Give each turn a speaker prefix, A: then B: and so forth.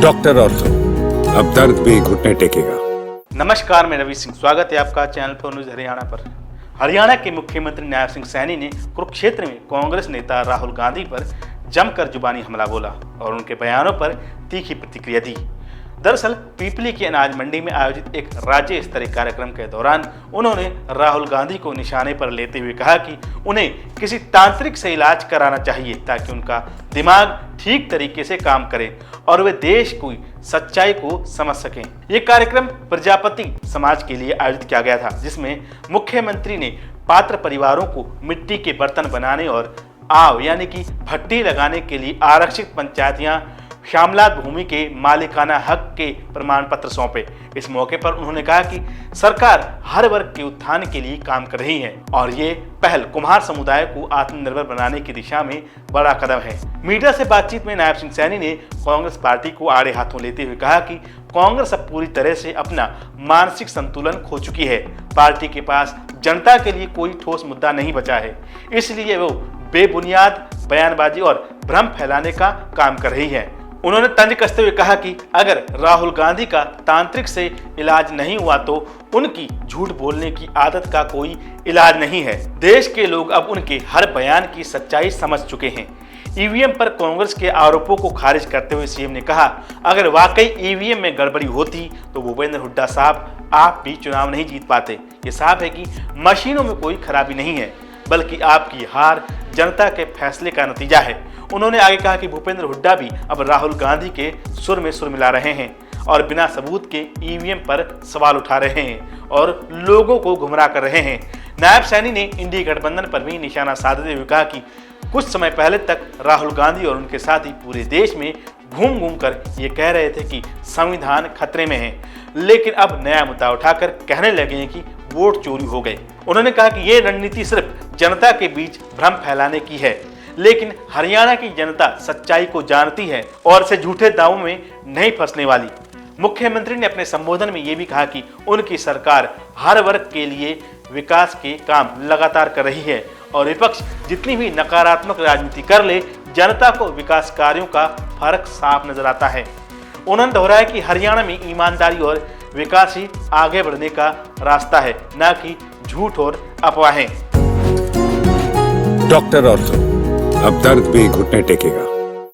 A: Doctor ortho, अब दर्द भी घुटने टेकेगा।
B: नमस्कार, मैं रवि सिंह, स्वागत है आपका चैनल पर न्यूज हरियाणा पर। हरियाणा के मुख्यमंत्री नायब सिंह सैनी ने कुरुक्षेत्र में कांग्रेस नेता राहुल गांधी पर जमकर जुबानी हमला बोला और उनके बयानों पर तीखी प्रतिक्रिया दी। दरअसल पीपली की अनाज मंडी में आयोजित एक राज्य स्तरीय कार्यक्रम के दौरान उन्होंने राहुल गांधी को निशाने पर लेते हुए कहा कि उन्हें किसी तांत्रिक से इलाज कराना चाहिए ताकि उनका दिमाग ठीक तरीके से काम करे और वे देश की सच्चाई को समझ सकें। ये कार्यक्रम प्रजापति समाज के लिए आयोजित किया गया था, जिसमें मुख्यमंत्री ने पात्र परिवारों को मिट्टी के बर्तन बनाने और आव यानी कि भट्टी लगाने के लिए आरक्षित पंचायत या श्यामलात भूमि के मालिकाना हक के प्रमाण पत्र सौंपे। इस मौके पर उन्होंने कहा कि सरकार हर वर्ग के उत्थान के लिए काम कर रही है और ये पहल कुम्हार समुदाय को आत्मनिर्भर बनाने की दिशा में बड़ा कदम है। मीडिया से बातचीत में नायब सिंह सैनी ने कांग्रेस पार्टी को आड़े हाथों लेते हुए कहा कि कांग्रेस अब पूरी तरह से अपना मानसिक संतुलन खो चुकी है। पार्टी के पास जनता के लिए कोई ठोस मुद्दा नहीं बचा है, इसलिए वो बेबुनियाद बयानबाजी और भ्रम फैलाने का काम कर रही है। उन्होंने तंज कसते हुए कहा कि अगर राहुल गांधी का तांत्रिक से इलाज नहीं हुआ तो उनकी झूठ बोलने की आदत का कोई इलाज नहीं है। देश के लोग अब उनके हर बयान की सच्चाई समझ चुके हैं। ईवीएम पर कांग्रेस के आरोपों को खारिज करते हुए सीएम ने कहा, अगर वाकई ईवीएम में गड़बड़ी होती तो भूपेंद्र हुड्डा साहब आप भी चुनाव नहीं जीत पाते। ये साफ है कि मशीनों में कोई खराबी नहीं है, बल्कि आपकी हार जनता के फैसले का नतीजा है। उन्होंने आगे कहा कि भूपेंद्र हुड्डा भी अब राहुल गांधी के सुर में सुर मिला रहे हैं और बिना सबूत के ईवीएम पर सवाल उठा रहे हैं और लोगों को गुमराह कर रहे हैं। नायब सैनी ने इंडी गठबंधन पर भी निशाना साधते हुए कहा कि कुछ समय पहले तक राहुल गांधी और उनके साथी पूरे देश में घूम घूम कर ये कह रहे थे कि संविधान खतरे में है, लेकिन अब नया मुद्दा उठाकर कहने लगे हैं कि वोट चोरी हो गए। उन्होंने कहा कि ये रणनीति सिर्फ जनता के बीच भ्रम फैलाने की है, लेकिन हरियाणा की जनता सच्चाई को जानती है और इसे झूठे दावों में नहीं फंसने वाली। मुख्यमंत्री ने अपने संबोधन में ये भी कहा कि उनकी सरकार हर वर्ग के लिए विकास के काम लगातार कर रही है और विपक्ष जितनी भी नकारात्मक राजनीति कर ले, जनता को विकास कार्यों का फर्क साफ नजर आता है। उन्होंने दोहराया कि हरियाणा में ईमानदारी और विकास ही आगे बढ़ने का रास्ता है, न कि झूठ और अफवाहें।
A: डॉक्टर ऑर्थो, अब दर्द भी घुटने टेकेगा।